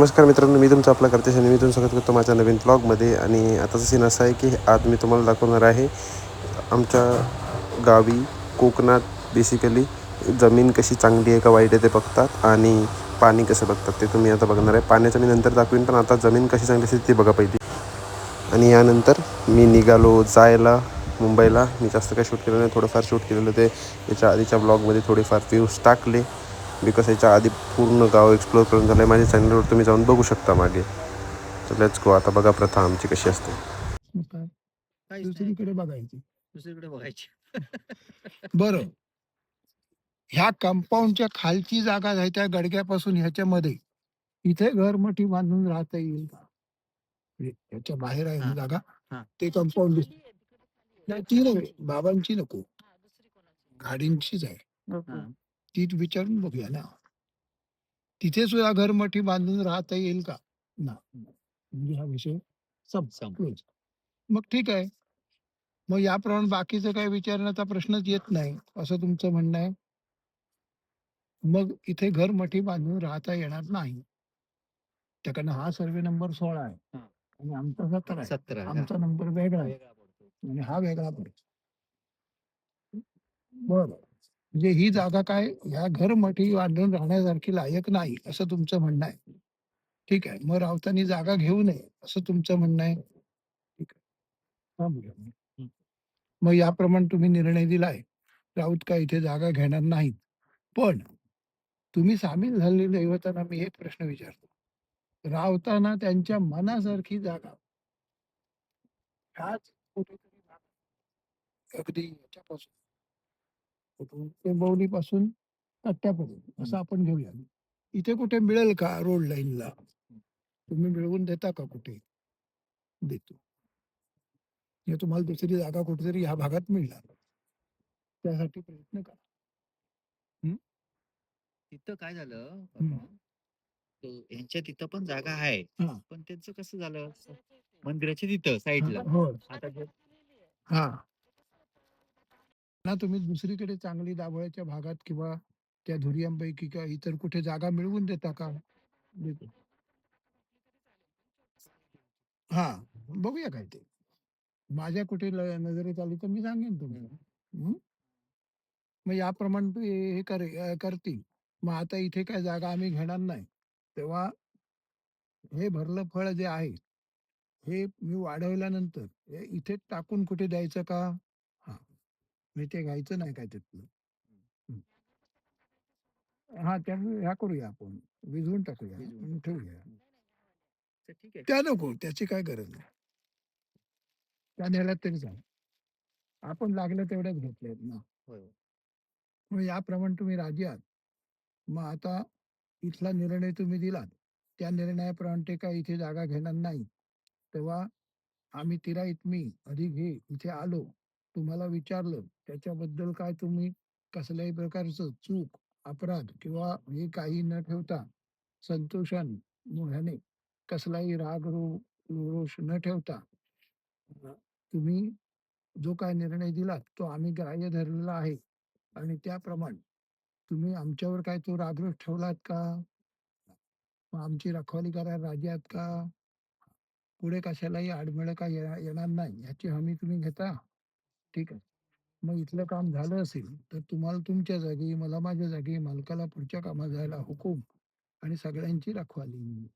नमस्कार मित्रांनो, मी तुमचं आपला करतेश आणि मी तुमचं स्वागत करतो माझ्या नवीन ब्लॉगमध्ये. आणि आताचा सीन असा आहे की आज मी तुम्हाला दाखवणार आहे आमच्या गावी कोकणात बेसिकली जमीन कशी चांगली आहे का वाईट आहे ते बघतात आणि पाणी कसं बघतात ते तुम्ही आता बघणार आहे. पाण्याचं मी नंतर दाखवीन, पण आता जमीन कशी चांगली असते ते बघा पहिली. आणि यानंतर मी निघालो जायला मुंबईला. मी जास्त काही शूट केलं नाही, थोडंफार शूट केलेलं ते याच्या आधीच्या ब्लॉगमध्ये थोडेफार व्ह्यूज टाकले, बिकॉज याच्या आधी पूर्ण गाव एक्सप्लोर करून झालं आहे. माझ्या चॅनलवर तुम्ही जाऊन बघू शकता मागे. तर लेट्स गो. आता बघा प्रथा आमची कशी असते. दुसरीकडे बघायची बरं. ह्या कंपाऊंडच्या खालची जागा आहे त्या गडग्यापासून ह्याच्यामध्ये इथे घर मोठी बांधून राहता येईल का? ह्याच्या बाहेर आहे जागा, ते कंपाऊंड नाही, ती नाही, बाबांची नको, गाडींचीच आहे. ती विचारून बघूया ना, तिथे सुद्धा घर मोठी बांधून राहता येईल का ना. म्हणजे हा विषय क्लोज. मग ठीक आहे, मग याप्रमाणे बाकीचं काय विचारण्याचा प्रश्नच येत नाही असं तुमचं म्हणणं आहे. मग इथे घर मोठी बांधून राहता येणार नाही. त्याकडनं हा सर्वे नंबर 16 आहे आणि आमचा 17 आहे. आमचा नंबर वेगळा आहे आणि हा वेगळा पडतो. बरं, म्हणजे ही जागा काय ह्या घर मोठी बांधून राहण्यासारखी लायक नाही असं तुमचं म्हणणं आहे. ठीक आहे, मग राऊतांनी जागा घेऊ नये असं तुमचं म्हणणं आहे. ठीक आहे, थांबूया. मग याप्रमाणे तुम्ही निर्णय दिलाय, राऊत काय इथे जागा घेणार नाहीत. पण तुम्ही सामील झालेले दैवतांना मी एक प्रश्न विचारतो, रावताना त्यांच्या मनासारखी जागा ह्याच कुठेतरी अगदी याच्यापासून टेंबवलीपासून तट्ट्यापर्यंत असं आपण घेऊया, इथे कुठे मिळेल का? रोड लाईनला तुम्ही मिळवून देता का? कुठे देतो. हे तुम्हाला दुसरी जागा कुठेतरी ह्या भागात मिळणार, त्यासाठी प्रयत्न करा. तिथं काय झालं बाबा, यांच्या तिथं पण जागा आहे, पण त्यांचं कसं झालं, मंदिराच्या तिथं साईडला हो, आता हा ना, तुम्ही दुसरीकडे चांगली दाभोळ्याच्या भागात किंवा त्या धुरियांपैकी किंवा इतर कुठे जागा मिळवून देता का? देतो. हा, बघूया काय ते माझ्या कुठे नजरेत आली तर मी सांगेन तुम्हाला. मग याप्रमाणे तू हे करतील. मग आता इथे काय जागा आम्ही घेणार नाही, तेव्हा हे भरलं फळ जे आहे हे मी वाढवल्यानंतर हे इथे टाकून कुठे द्यायचं का? हा, मी ते घ्यायचं नाही काय तिथलं. हा, त्यामुळे ह्या करूया, आपण विझवून टाकूया आणि ठेवूया. ठीक आहे, त्या नको, त्याची काय गरज नाही. त्या नेल्यात तरी चालेल, आपण लागलं तेवढ्याच घेतल्यात ना. मग याप्रमाणे तुम्ही राजी आहात. मग आता इथला निर्णय तुम्ही दिलात, त्या निर्णयाप्रमाणे ते काय इथे जागा घेणार नाही. तेव्हा आम्ही तिराईत मी अधिक हे इथे आलो, तुम्हाला विचारलं, त्याच्याबद्दल काय तुम्ही कसल्याही प्रकारचं चूक अपराध किंवा हे काही न ठेवता संतोषाने ह्याने कसलाही राग रोष न ठेवता तुम्ही जो काय निर्णय दिलात तो आम्ही ग्राह्य धरलेला आहे. आणि त्याप्रमाणे तुम्ही आमच्यावर काय तो रागरोष ठेवलात का? मग आमची रखवाली करायला राजी आहात का? पुढे कशालाही आडमेळ का येणार नाही याची हमी तुम्ही घेता? ठीक आहे, मग इथलं काम झालं असेल तर तुम्हाला तुमच्या जागी, मला माझ्या जागी, मालकाला पुढच्या कामात जायला हुकूम आणि सगळ्यांची रखवाली.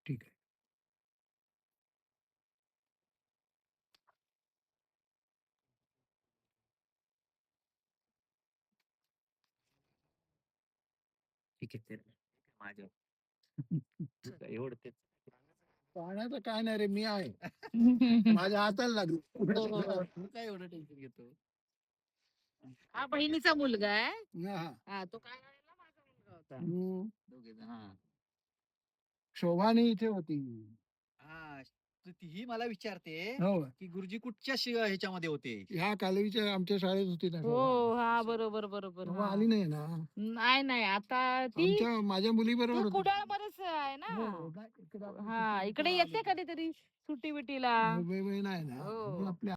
ठीक आहे. ठीक आहे, माझ्या एवढं ते पाण्याचं काय नाही रे, मी आहे. माझ्या हाताला लागली. तू काय एवढं टेन्शन घेतो? हा बहिणीचा मुलगा आहे. हा. हा, तो काय करायला माझा मुलगा होता. दोघे जण, हा शोभानी इथे होती. हा, तीही मला विचारते हो, की गुरुजी कुठच्या ह्याच्यामध्ये होते. ह्या कालवीच्या आमच्या शाळेत होती ना. हो, हा, बरोबर बरोबर. तेव्हा हा. आली नाही ना. नाही नाही, आता ती आमच्या माझ्या मुली बरोबर कुडाळमध्येच आहे ना. हा, इकडे येते कधीतरी सुट्टी बिटीला. नाही ना. हो. आपल्या